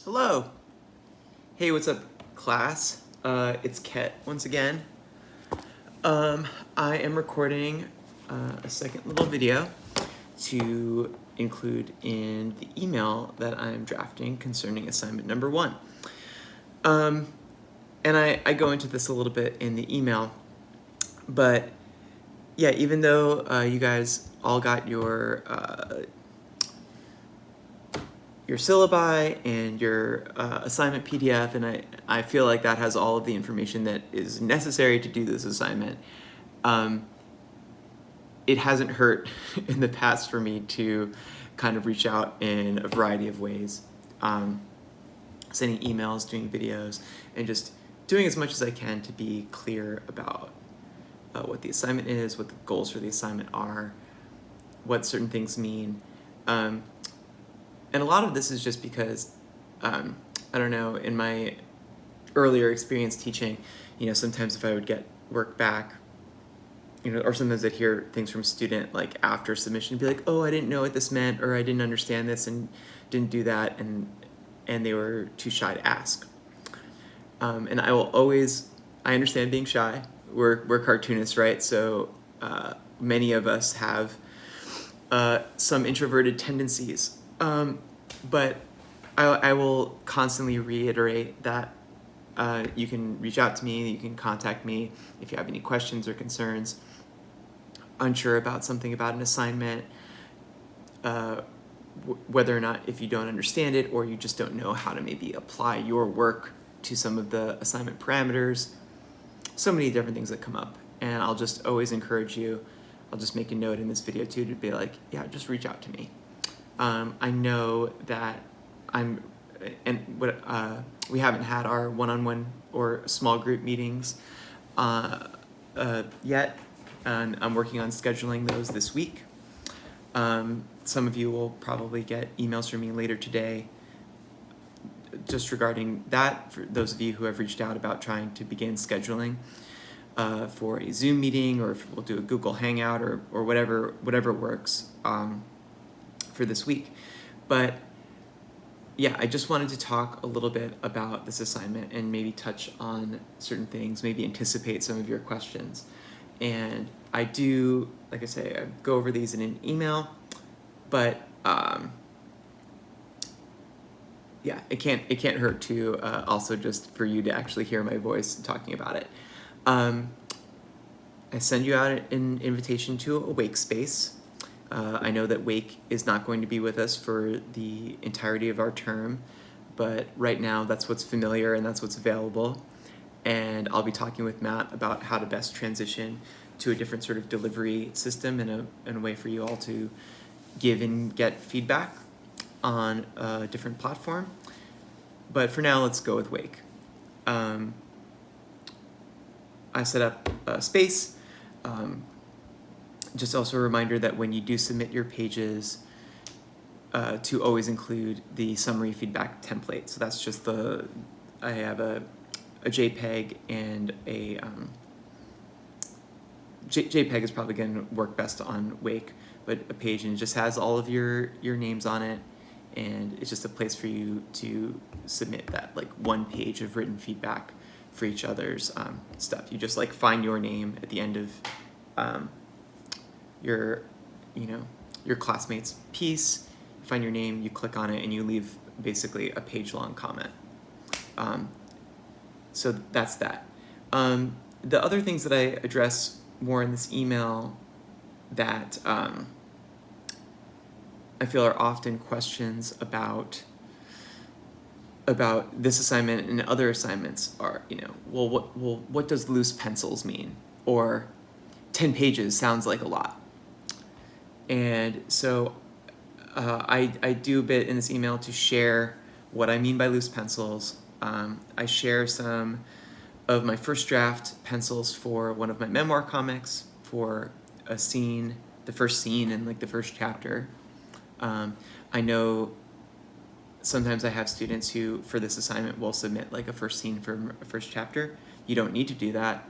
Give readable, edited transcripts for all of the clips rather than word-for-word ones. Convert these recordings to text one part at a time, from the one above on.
Hello. Hey, what's up, class? It's Ket once again. I am recording a second little video to include in the email that I'm drafting concerning assignment number 1. And I go into this a little bit in the email, but yeah, even though you guys all got your syllabi and your assignment PDF, and I feel like that has all of the information that is necessary to do this assignment. It hasn't hurt in the past for me to kind of reach out in a variety of ways, sending emails, doing videos, and just doing as much as I can to be clear about what the assignment is, what the goals for the assignment are, what certain things mean. And a lot of this is just because, I don't know, in my earlier experience teaching, sometimes if I would get work back, or sometimes I'd hear things from a student like after submission, be like, oh, I didn't know what this meant, or I didn't understand this and didn't do that, and they were too shy to ask. And I will always, I understand being shy. We're cartoonists, right? So many of us have some introverted tendencies. But I will constantly reiterate that you can reach out to me, you can contact me if you have any questions or concerns, unsure about something about an assignment, whether or not if you don't understand it or you just don't know how to maybe apply your work to some of the assignment parameters. So many different things that come up, and I'll just always encourage you. I'll just make a note in this video too to be like, yeah, just reach out to me. I know that we haven't had our one-on-one or small group meetings yet, and I'm working on scheduling those this week. Some of you will probably get emails from me later today just regarding that, for those of you who have reached out about trying to begin scheduling for a Zoom meeting, or if we'll do a Google Hangout or whatever works for this week. But yeah, I just wanted to talk a little bit about this assignment and maybe touch on certain things, maybe anticipate some of your questions. And I do, like I say, I go over these in an email, but yeah, it can't hurt to also just for you to actually hear my voice talking about it. I send you out an invitation to a Wake space. I know that Wake is not going to be with us for the entirety of our term, but right now that's what's familiar and that's what's available. And I'll be talking with Matt about how to best transition to a different sort of delivery system and a way for you all to give and get feedback on a different platform. But for now, let's go with Wake. I set up a space. Just also a reminder that when you do submit your pages, to always include the summary feedback template. So that's just I have a JPEG and a JPEG is probably going to work best on Wake, but a page, and it just has all of your names on it, and it's just a place for you to submit that like one page of written feedback for each other's stuff. You just like find your name at the end of your classmate's piece, you find your name, you click on it, and you leave basically a page-long comment. So that's that. The other things that I address more in this email that I feel are often questions about this assignment and other assignments are, what does loose pencils mean? Or 10 pages sounds like a lot. And so I do a bit in this email to share what I mean by loose pencils. I share some of my first draft pencils for one of my memoir comics for a scene, the first scene in like the first chapter. I know sometimes I have students who, for this assignment, will submit like a first scene from a first chapter. You don't need to do that.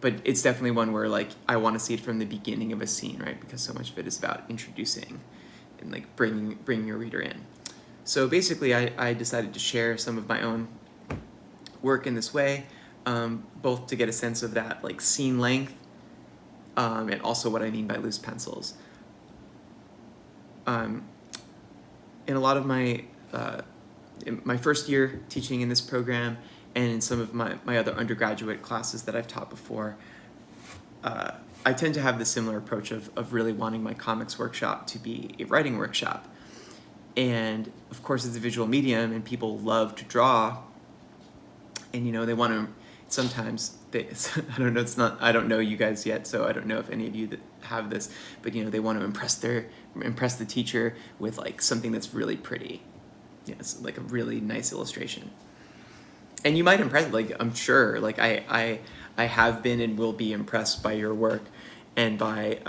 But it's definitely one where like I want to see it from the beginning of a scene, right? Because so much of it is about introducing and like bringing your reader in. So basically, I decided to share some of my own work in this way, both to get a sense of that like scene length, and also what I mean by loose pencils. In a lot of in my first year teaching in this program, and in some of my other undergraduate classes that I've taught before, I tend to have the similar approach of really wanting my comics workshop to be a writing workshop. And of course, it's a visual medium, and people love to draw, and they want to. Sometimes I don't know. I don't know you guys yet, so I don't know if any of you that have this, but they want to impress the teacher with like something that's really pretty. It's like a really nice illustration. And you might impress, like I'm sure, like I have been and will be impressed by your work and by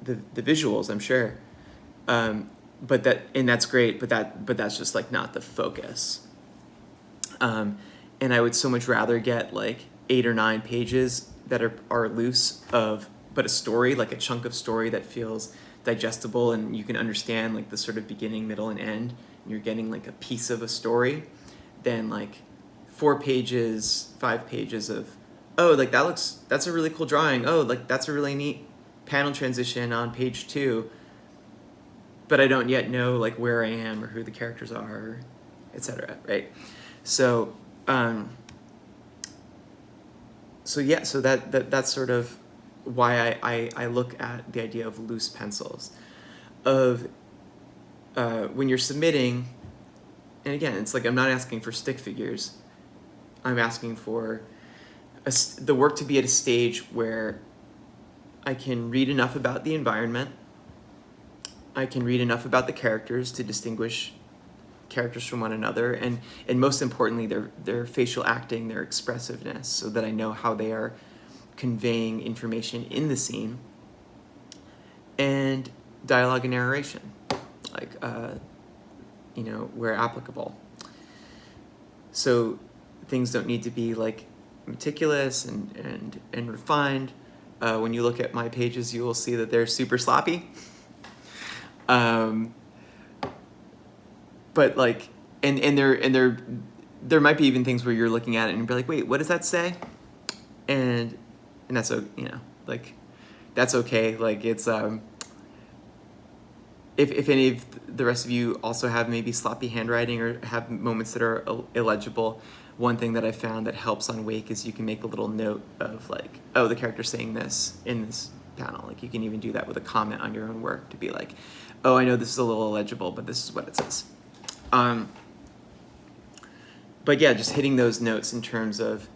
the visuals, I'm sure. But that's great, but that's just like not the focus. And I would so much rather get like 8 or 9 pages that are loose but a story, like a chunk of story that feels digestible and you can understand like the sort of beginning, middle, and end. And you're getting like a piece of a story, than like 4 pages, 5 pages of, oh, like that's a really cool drawing. Oh, like that's a really neat panel transition on page 2. But I don't yet know like where I am or who the characters are, etc. Right? So that's sort of why I look at the idea of loose pencils, of when you're submitting, and again, it's like I'm not asking for stick figures. I'm asking for the work to be at a stage where I can read enough about the environment, I can read enough about the characters to distinguish characters from one another, and most importantly, their facial acting, their expressiveness, so that I know how they are conveying information in the scene, and dialogue and narration, like where applicable. So things don't need to be like meticulous and refined. When you look at my pages, you will see that they're super sloppy. But like, and there might be even things where you're looking at it and you'll be like, wait, what does that say? And that's like that's okay. Like it's if any of the rest of you also have maybe sloppy handwriting or have moments that are illegible, one thing that I found that helps on Wake is you can make a little note of like, oh, the character's saying this in this panel. Like you can even do that with a comment on your own work to be like, oh, I know this is a little illegible, but this is what it says. But yeah, just hitting those notes in terms of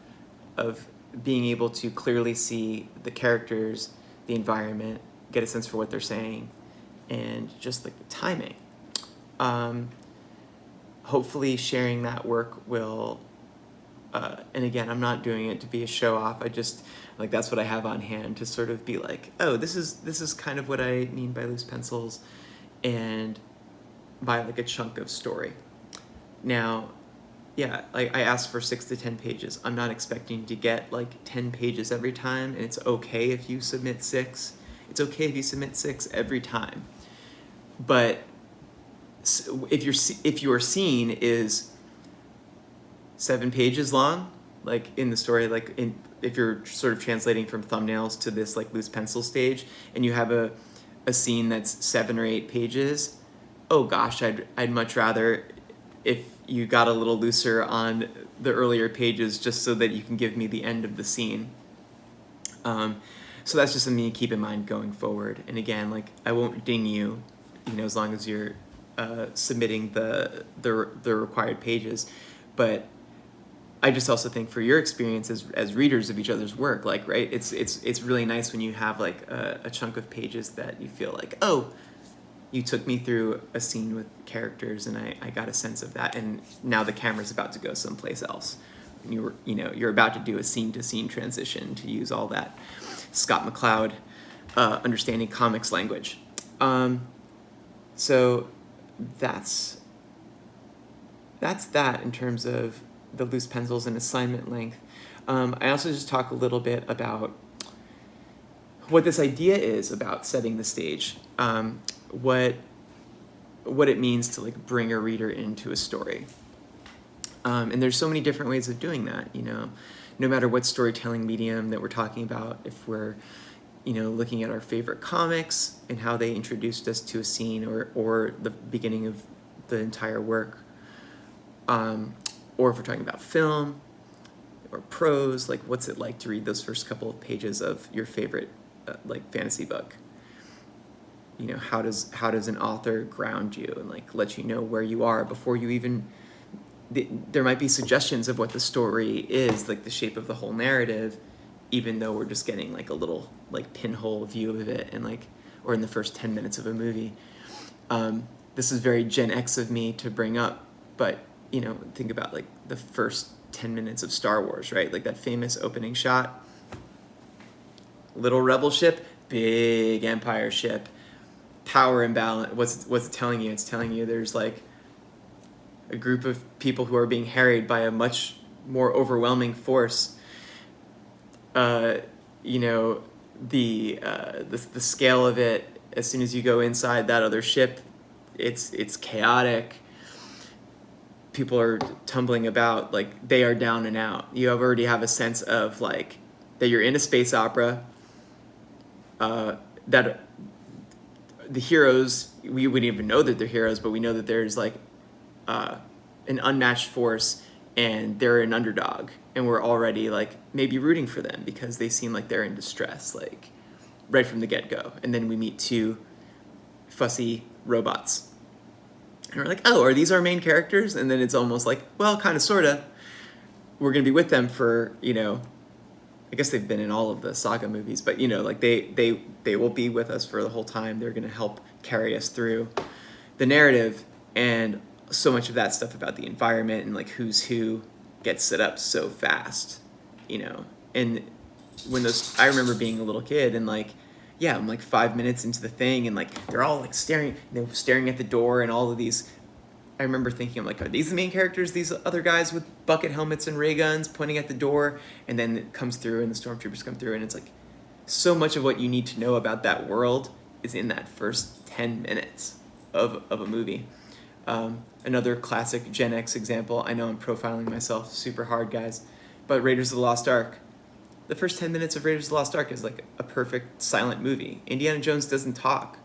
being able to clearly see the characters, the environment, get a sense for what they're saying, and just like the timing. Hopefully sharing that work will, and again, I'm not doing it to be a show off. I just, like, that's what I have on hand to sort of be like, oh, this is kind of what I mean by loose pencils and by like a chunk of story. Now, yeah, like I asked for 6 to 10 pages. I'm not expecting to get like 10 pages every time, and it's okay if you submit 6. It's okay if you submit 6 every time. But if your scene is 7 pages long, like in the story, like if you're sort of translating from thumbnails to this like loose pencil stage, and you have a scene that's 7 or 8 pages, oh gosh, I'd much rather if you got a little looser on the earlier pages, just so that you can give me the end of the scene. So that's just something to keep in mind going forward. And again, like I won't ding you, as long as you're submitting the required pages. But I just also think for your experience as readers of each other's work, like, right, it's really nice when you have like a chunk of pages that you feel like, oh, you took me through a scene with characters and I got a sense of that, and now the camera's about to go someplace else. And you're about to do a scene-to-scene transition, to use all that Scott McCloud understanding comics language. So that's that in terms of the loose pencils and assignment length. I also just talk a little bit about what this idea is about setting the stage. What what it means to like bring a reader into a story. And there's so many different ways of doing that, you know, no matter what storytelling medium that we're talking about. If we're, you know, looking at our favorite comics and how they introduced us to a scene, or the beginning of the entire work, or if we're talking about film or prose, like what's it like to read those first couple of pages of your favorite like fantasy book? You know, how does an author ground you and like let you know where you are before you even, there might be suggestions of what the story is, like the shape of the whole narrative, even though we're just getting like a little like pinhole view of it, and like, or in the first 10 minutes of a movie. This is very Gen X of me to bring up, but you know, think about like the first 10 minutes of Star Wars, right? Like that famous opening shot, little rebel ship, big Empire ship, power imbalance. What's it telling you? It's telling you there's like a group of people who are being harried by a much more overwhelming force. You know, the scale of it, as soon as you go inside that other ship, it's chaotic. People are tumbling about, like they are down and out. You already have a sense of like that you're in a space opera, that the heroes, we wouldn't even know that they're heroes, but we know that there's like an unmatched force and they're an underdog, and we're already like maybe rooting for them because they seem like they're in distress, like right from the get-go. And then we meet two fussy robots and we're like, oh, are these our main characters? And then it's almost like, well, kind of, sort of, we're gonna be with them for, you know, I guess they've been in all of the saga movies, but you know, like they will be with us for the whole time. They're gonna help carry us through the narrative, and so much of that stuff about the environment and like who's who gets set up so fast, you know. And when those, I remember being a little kid and like, yeah, I'm like 5 minutes into the thing and like they're all like staring at the door, and all of these, I remember thinking, I'm like, are these the main characters, these other guys with bucket helmets and ray guns pointing at the door? And then it comes through and the stormtroopers come through, and it's like so much of what you need to know about that world is in that first 10 minutes of a movie. Another classic Gen X example, I know I'm profiling myself super hard, guys, but Raiders of the Lost Ark. The first 10 minutes of Raiders of the Lost Ark is like a perfect silent movie. Indiana Jones doesn't talk.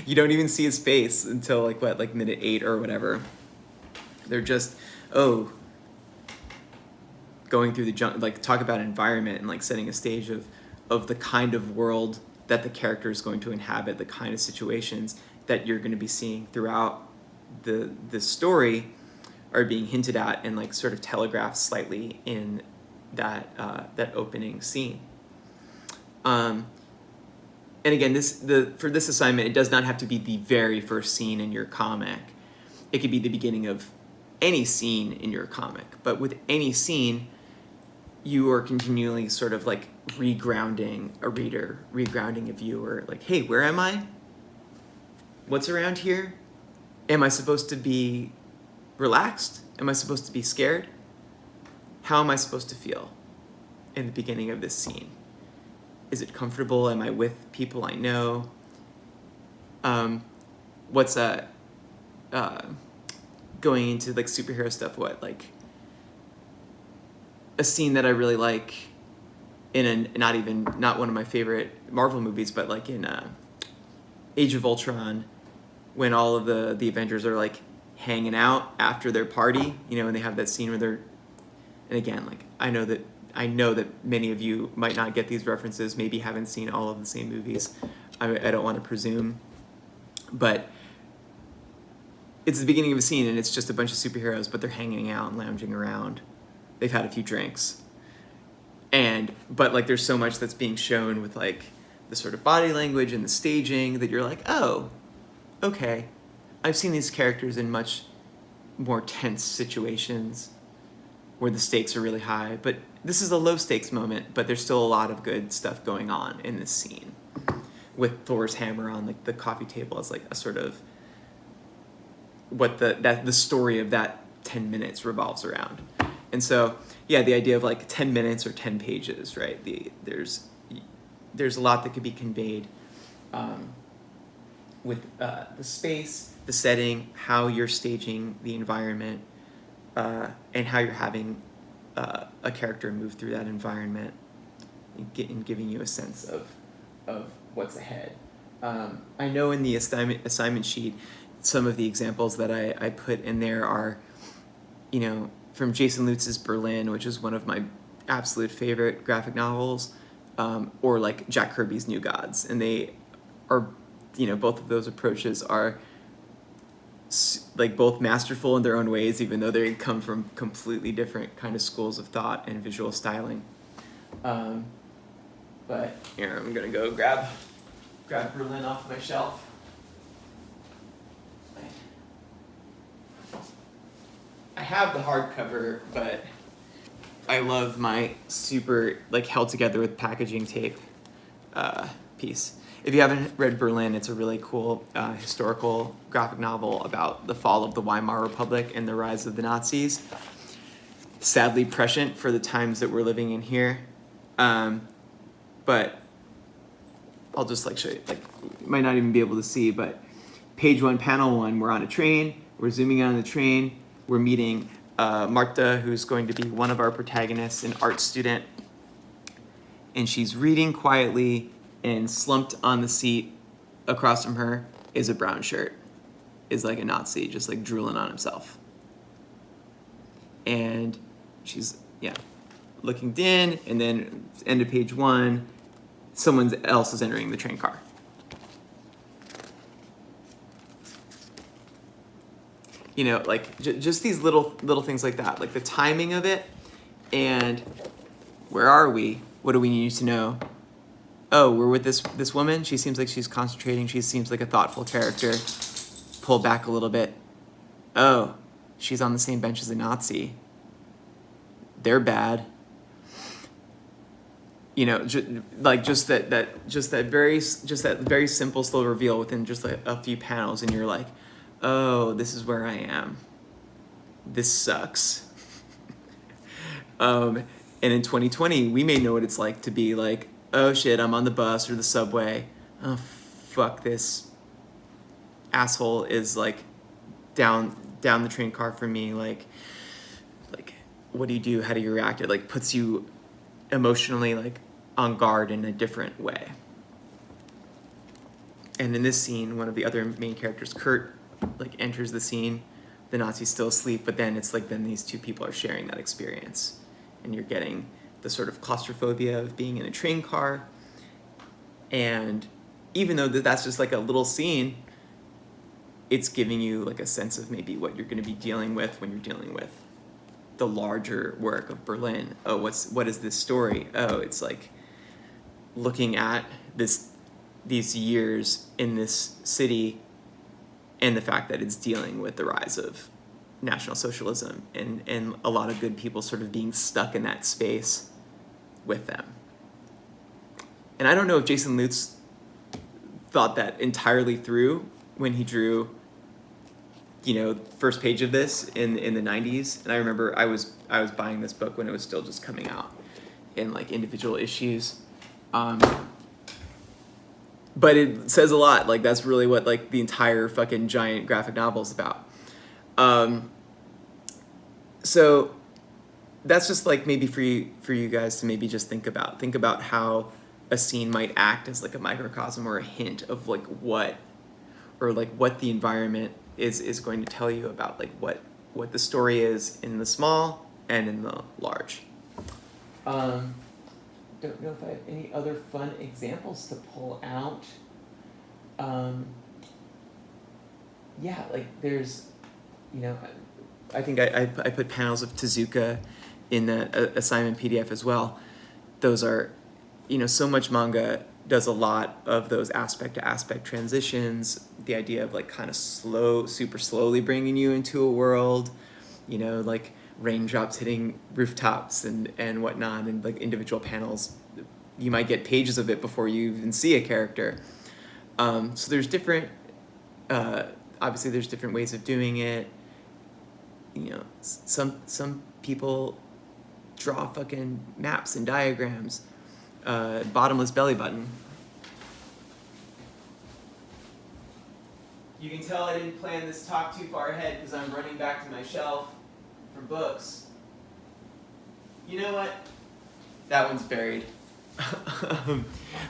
You don't even see his face until like minute 8 or whatever. They're just, going through the jungle, like talk about environment and like setting a stage of the kind of world that the character is going to inhabit, the kind of situations that you're going to be seeing throughout the story are being hinted at and like sort of telegraphed slightly in that opening scene. And again, for this assignment, it does not have to be the very first scene in your comic. It could be the beginning of any scene in your comic. But with any scene, you are continually sort of like regrounding a reader, regrounding a viewer. Like, hey, where am I? What's around here? Am I supposed to be relaxed? Am I supposed to be scared? How am I supposed to feel in the beginning of this scene? Is it comfortable? Am I with people I know? What's going into like superhero stuff? What, like a scene that I really like in not one of my favorite Marvel movies, but like in Age of Ultron, when all of the Avengers are like hanging out after their party, you know, and they have that scene where they're, and again, like I know that many of you might not get these references, maybe haven't seen all of the same movies. I don't want to presume, but it's the beginning of a scene and it's just a bunch of superheroes, but they're hanging out and lounging around. They've had a few drinks. But like there's so much that's being shown with like the sort of body language and the staging that you're like, oh, okay. I've seen these characters in much more tense situations where the stakes are really high, but this is a low stakes moment, but there's still a lot of good stuff going on in this scene with Thor's hammer on like the coffee table as like a sort of what the story of that 10 minutes revolves around. And so, yeah, the idea of like 10 minutes or 10 pages, right? There's a lot that could be conveyed with the space, the setting, how you're staging the environment, and how you're having a character move through that environment, and giving you a sense of what's ahead. I know in the assignment sheet, some of the examples that I put in there are, from Jason Lutz's Berlin, which is one of my absolute favorite graphic novels, or like Jack Kirby's New Gods. And they are, both of those approaches are like both masterful in their own ways, even though they come from completely different kind of schools of thought and visual styling. But here, I'm gonna go grab Berlin off my shelf. I have the hardcover, but I love my super held together with packaging tape piece. If you haven't read Berlin, it's a really cool historical graphic novel about the fall of the Weimar Republic and the rise of the Nazis. Sadly prescient for the times that we're living in here. But I'll just show you, you might not even be able to see, but page 1, panel 1, we're on a train, we're zooming in on the train, we're meeting Marta, who's going to be one of our protagonists, an art student, and she's reading quietly, and slumped on the seat across from her is a brown shirt, is like a Nazi, just drooling on himself. And she's, looking in, and then end of page 1, someone else is entering the train car. Just these little things like that, the timing of it, and where are we? What do we need to know? Oh, we're with this woman. She seems like she's concentrating. She seems like a thoughtful character. Pull back a little bit. Oh, she's on the same bench as a Nazi. They're bad. Just that very simple, slow reveal within just a few panels, and you're like, oh, this is where I am. This sucks. And in 2020, we may know what it's like to be like, oh shit, I'm on the bus or the subway. Oh fuck, this asshole is down the train car from me. What do you do? How do you react? It puts you emotionally on guard in a different way. And in this scene, one of the other main characters, Kurt, enters the scene. The Nazi's still asleep, but then it's then these two people are sharing that experience, and you're getting the sort of claustrophobia of being in a train car. And even though that's just a little scene, it's giving you a sense of maybe what you're going to be dealing with when you're dealing with the larger work of Berlin. Oh, what is this story? Oh, it's looking at these years in this city, and the fact that it's dealing with the rise of National Socialism and a lot of good people sort of being stuck in that space with them. And I don't know if Jason Lutz thought that entirely through when he drew, first page of this in the 90s. And I remember I was buying this book when it was still just coming out in individual issues. But it says a lot. That's really what the entire fucking giant graphic novel is about. So that's just maybe for you guys to maybe just think about how a scene might act as a microcosm or a hint of what the environment is going to tell you about what the story is in the small and in the large. Don't know if I have any other fun examples to pull out. There's, I think I put panels of Tezuka in that assignment PDF as well. Those are, so much manga does a lot of those aspect to aspect transitions, the idea of kind of super slowly bringing you into a world, raindrops hitting rooftops and whatnot, and individual panels. You might get pages of it before you even see a character. So there's different, obviously there's different ways of doing it. Some people draw fucking maps and diagrams. Bottomless belly button. You can tell I didn't plan this talk too far ahead because I'm running back to my shelf for books. You know what? That one's buried.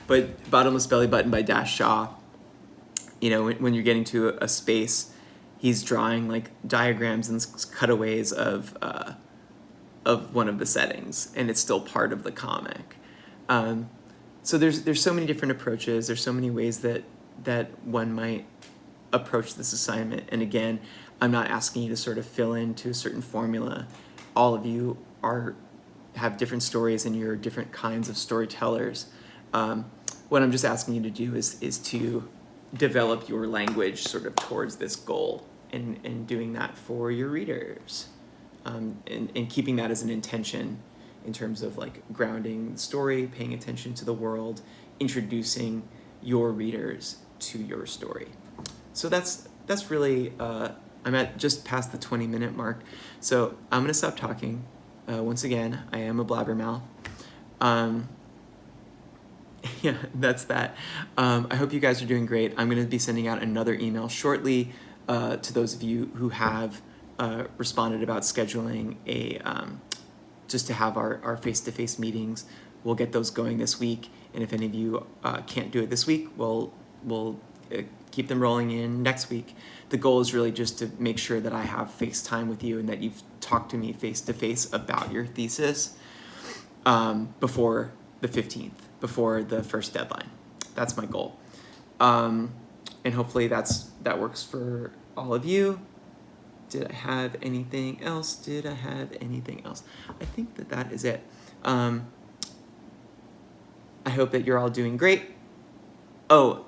But Bottomless Belly Button by Dash Shaw, you know, when you're getting to a space, he's drawing like diagrams and cutaways of one of the settings, and it's still part of the comic. So there's so many different approaches. There's so many ways that one might approach this assignment. And again, I'm not asking you to sort of fill into a certain formula. All of you have different stories, and you're different kinds of storytellers. What I'm just asking you to do is to develop your language sort of towards this goal, and doing that for your readers, and keeping that as an intention in terms of like grounding the story, paying attention to the world, introducing your readers to your story. So that's really, I'm at just past the 20-minute mark. So I'm gonna stop talking. Once again, I am a blabbermouth. Yeah, that's that. I hope you guys are doing great. I'm gonna be sending out another email shortly to those of you who have responded about scheduling just to have our face-to-face meetings. We'll get those going this week, and if any of you can't do it this week, we'll keep them rolling in next week. The goal is really just to make sure that I have FaceTime with you and that you've talked to me face-to-face about your thesis before the 15th, before the first deadline. That's my goal. And hopefully that works for all of you. Did I have anything else? I think that is it. I hope that you're all doing great. The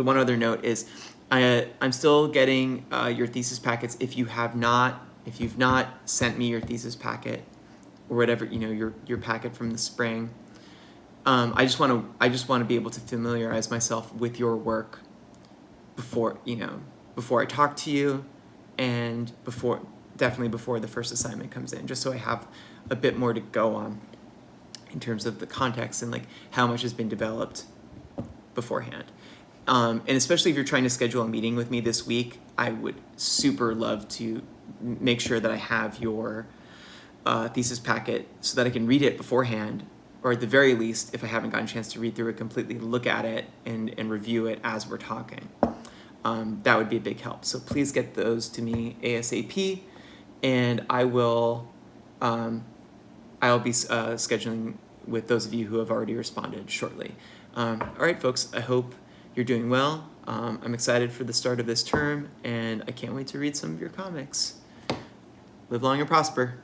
one other note is I'm still getting your thesis packets. If you've not sent me your thesis packet or whatever, you know, your packet from the spring, I just want to be able to familiarize myself with your work before I talk to you, and definitely before the first assignment comes in, just so I have a bit more to go on in terms of the context and like how much has been developed beforehand. And especially if you're trying to schedule a meeting with me this week, I would super love to make sure that I have your thesis packet so that I can read it beforehand, or at the very least, if I haven't gotten a chance to read through it completely, look at it and review it as we're talking. That would be a big help. So please get those to me ASAP, and I'll be scheduling with those of you who have already responded shortly. All right, folks, I hope you're doing well. I'm excited for the start of this term, and I can't wait to read some of your comics. Live long and prosper.